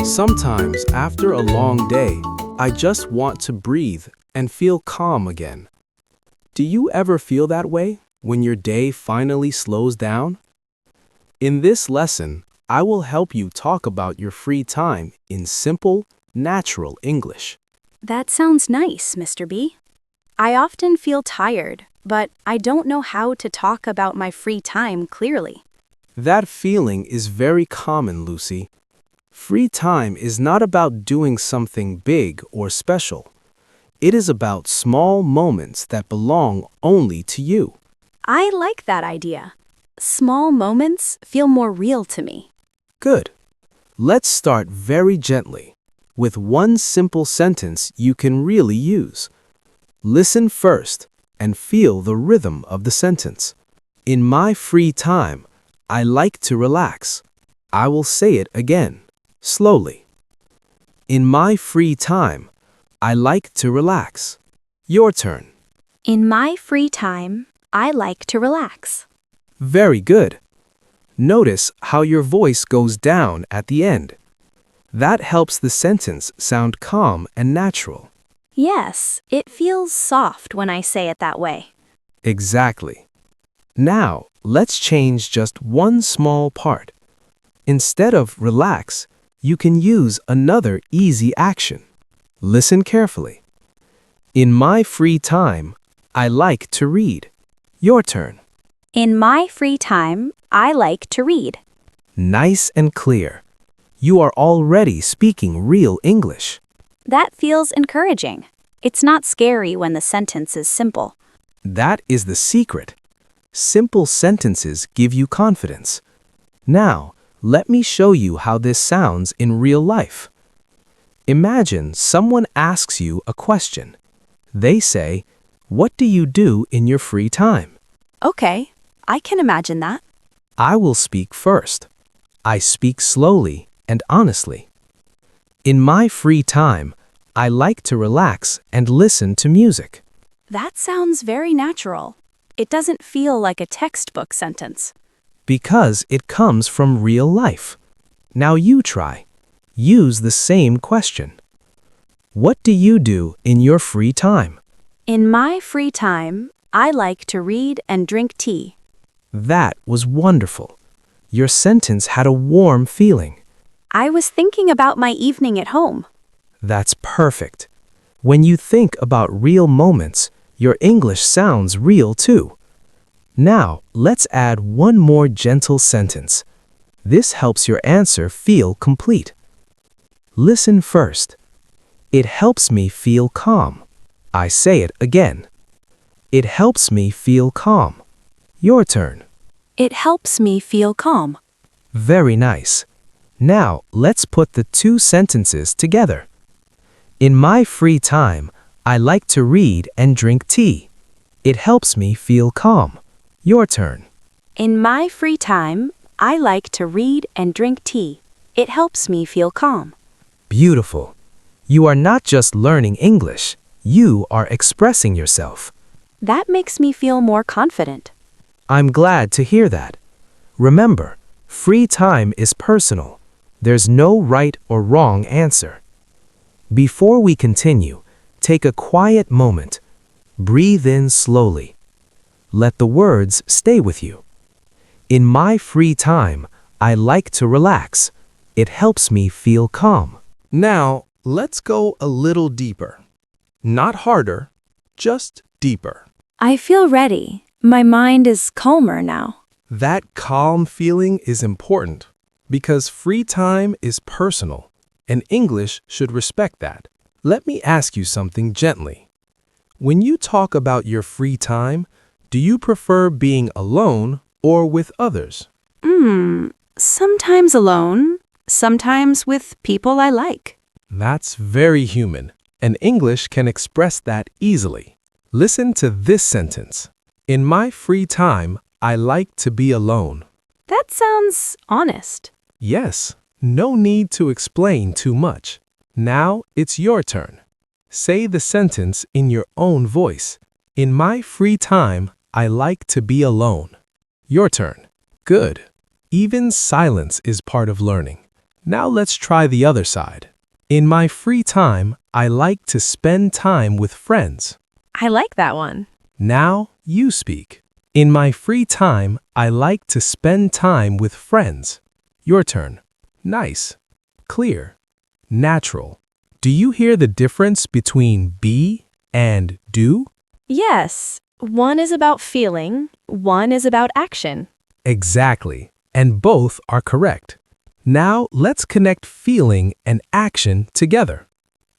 Sometimes, after a long day, I just want to breathe and feel calm again. Do you ever feel that way when your day finally slows down? In this lesson, I will help you talk about your free time in simple, natural English. That sounds nice, Mr. B. I often feel tired, but I don't know how to talk about my free time clearly. That feeling is very common, Lucy. Free time is not about doing something big or special. It is about small moments that belong only to you. I like that idea. Small moments feel more real to me. Good. Let's start very gently, with one simple sentence you can really use. Listen first and feel the rhythm of the sentence. In my free time, I like to relax. I will say it again, slowly. In my free time, I like to relax. Your turn. In my free time, I like to relax. Very good. Notice how your voice goes down at the end. That helps the sentence sound calm and natural. Yes, it feels soft when I say it that way. Exactly. Now, let's change just one small part. Instead of relax, you can use another easy action. Listen carefully. In my free time, I like to read. Your turn. In my free time, I like to read. Nice and clear. You are already speaking real English. That feels encouraging. It's not scary when the sentence is simple. That is the secret. Simple sentences give you confidence. Now, let me show you how this sounds in real life. Imagine someone asks you a question. They say, "What do you do in your free time?" Okay, I can imagine that. I will speak first. I speak slowly and honestly. In my free time, I like to relax and listen to music. That sounds very natural. It doesn't feel like a textbook sentence. Because it comes from real life. Now you try. Use the same question. What do you do in your free time? In my free time, I like to read and drink tea. That was wonderful. Your sentence had a warm feeling. I was thinking about my evening at home. That's perfect. When you think about real moments, your English sounds real too. Now, let's add one more gentle sentence. This helps your answer feel complete. Listen first. It helps me feel calm. I say it again. It helps me feel calm. Your turn. It helps me feel calm. Very nice. Now, let's put the two sentences together. In my free time, I like to read and drink tea. It helps me feel calm. Your turn. In my free time, I like to read and drink tea. It helps me feel calm. Beautiful. You are not just learning English, you are expressing yourself. That makes me feel more confident. I'm glad to hear that. Remember, free time is personal. There's no right or wrong answer. Before we continue, take a quiet moment. Breathe in slowly. Let the words stay with you. In my free time, I like to relax. It helps me feel calm. Now, let's go a little deeper. Not harder, just deeper. I feel ready. My mind is calmer now. That calm feeling is important because free time is personal, and English should respect that. Let me ask you something gently. When you talk about your free time, do you prefer being alone or with others? Sometimes alone, sometimes with people I like. That's very human, and English can express that easily. Listen to this sentence. In my free time, I like to be alone. That sounds honest. Yes, no need to explain too much. Now it's your turn. Say the sentence in your own voice. In my free time, I like to be alone. Your turn. Good. Even silence is part of learning. Now let's try the other side. In my free time, I like to spend time with friends. I like that one. Now you speak. In my free time, I like to spend time with friends. Your turn. Nice. Clear. Natural. Do you hear the difference between be and do? Yes, one is about feeling, one is about action. Exactly. And both are correct. Now let's connect feeling and action together.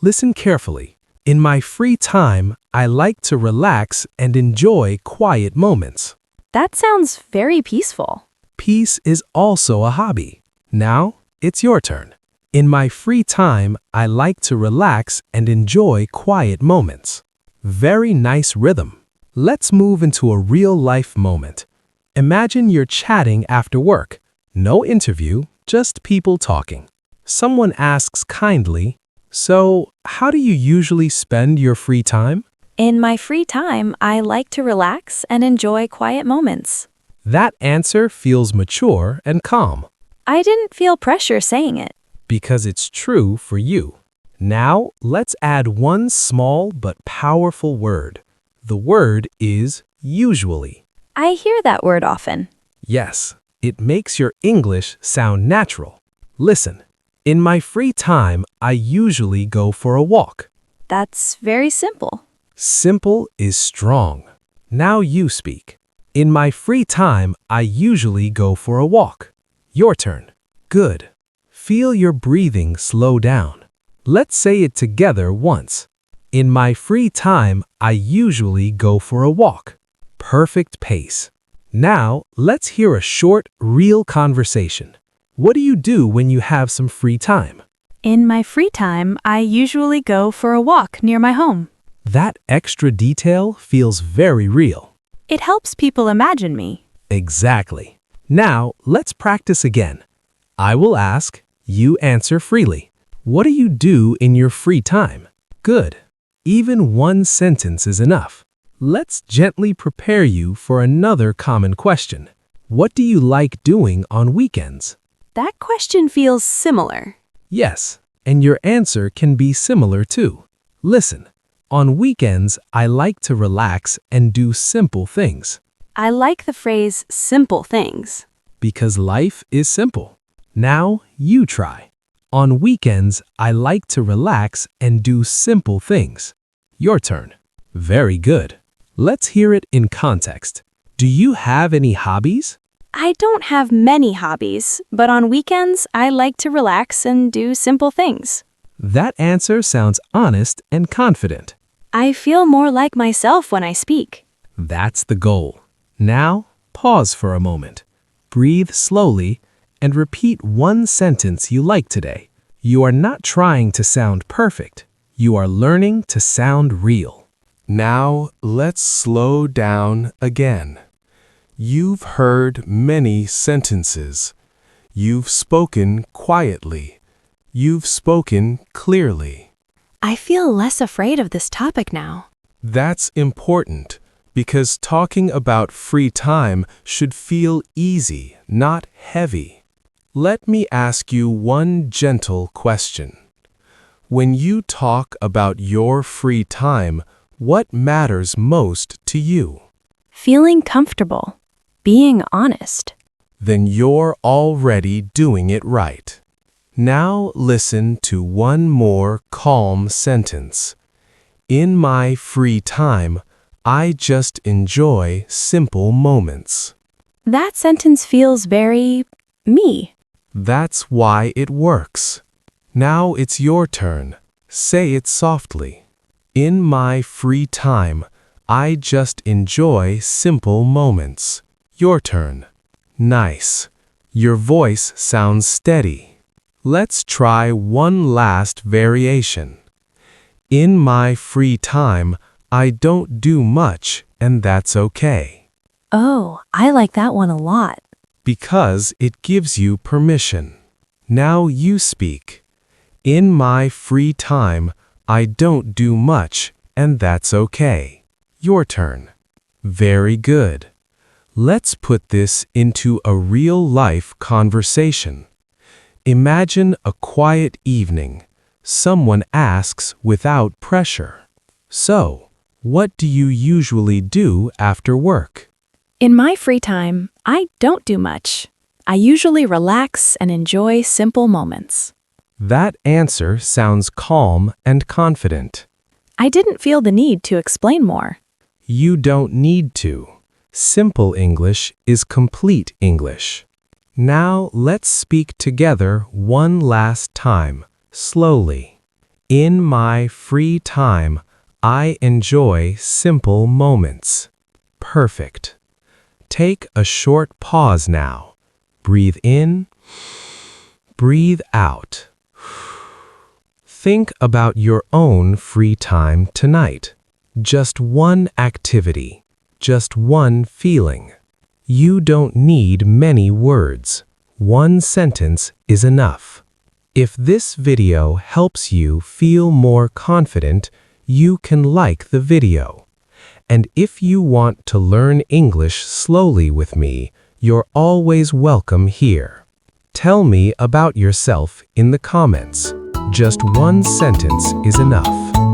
Listen carefully. In my free time, I like to relax and enjoy quiet moments. That sounds very peaceful. Peace is also a hobby. Now it's your turn. In my free time, I like to relax and enjoy quiet moments. Very nice rhythm. Let's move into a real-life moment. Imagine you're chatting after work. No interview, just people talking. Someone asks kindly, "So, how do you usually spend your free time?" In my free time, I like to relax and enjoy quiet moments. That answer feels mature and calm I didn't feel pressure saying it. because it's true for you. Now, let's add one small but powerful word. The word is usually. I hear that word often. Yes, it makes your English sound natural. Listen, in my free time, I usually go for a walk. That's very simple. Simple is strong. Now you speak. In my free time, I usually go for a walk. Your turn. Good. Feel your breathing slow down. Let's say it together once. In my free time, I usually go for a walk. Perfect pace. Now, let's hear a short, real conversation. What do you do when you have some free time? In my free time, I usually go for a walk near my home. That extra detail feels very real. It helps people imagine me. Exactly. Now, let's practice again. I will ask, you answer freely. What do you do in your free time? Good. Even one sentence is enough. Let's gently prepare you for another common question. What do you like doing on weekends? That question feels similar. Yes, and your answer can be similar too. Listen, on weekends, I like to relax and do simple things. I like the phrase simple things. Because life is simple. Now you try. On weekends, I like to relax and do simple things. Your turn. Very good. Let's hear it in context. Do you have any hobbies? I don't have many hobbies, but on weekends, I like to relax and do simple things. That answer sounds honest and confident. I feel more like myself when I speak. That's the goal. Now, pause for a moment. Breathe slowly and repeat one sentence you like today. You are not trying to sound perfect. You are learning to sound real. Now, let's slow down again. You've heard many sentences. You've spoken quietly. You've spoken clearly. I feel less afraid of this topic now. That's important because talking about free time should feel easy, not heavy. Let me ask you one gentle question. When you talk about your free time, what matters most to you? Feeling comfortable. Being honest. Then you're already doing it right. Now listen to one more calm sentence. In my free time, I just enjoy simple moments. That sentence feels very me. That's why it works. Now it's your turn. Say it softly. In my free time, I just enjoy simple moments. Your turn. Nice. Your voice sounds steady. Let's try one last variation. In my free time, I don't do much, and that's okay. Oh, I like that one a lot. Because it gives you permission. Now you speak. In my free time, I don't do much, and that's okay. Your turn. Very good. Let's put this into a real-life conversation. Imagine a quiet evening. Someone asks without pressure. So, what do you usually do after work? In my free time, I don't do much. I usually relax and enjoy simple moments. That answer sounds calm and confident. I didn't feel the need to explain more. You don't need to. Simple English is complete English. Now let's speak together one last time, slowly. In my free time, I enjoy simple moments. Perfect. Take a short pause now. Breathe in, breathe out. Think about your own free time tonight. Just one activity, just one feeling. You don't need many words. One sentence is enough. If this video helps you feel more confident, you can like the video. And if you want to learn English slowly with me, you're always welcome here. Tell me about yourself in the comments. Just one sentence is enough.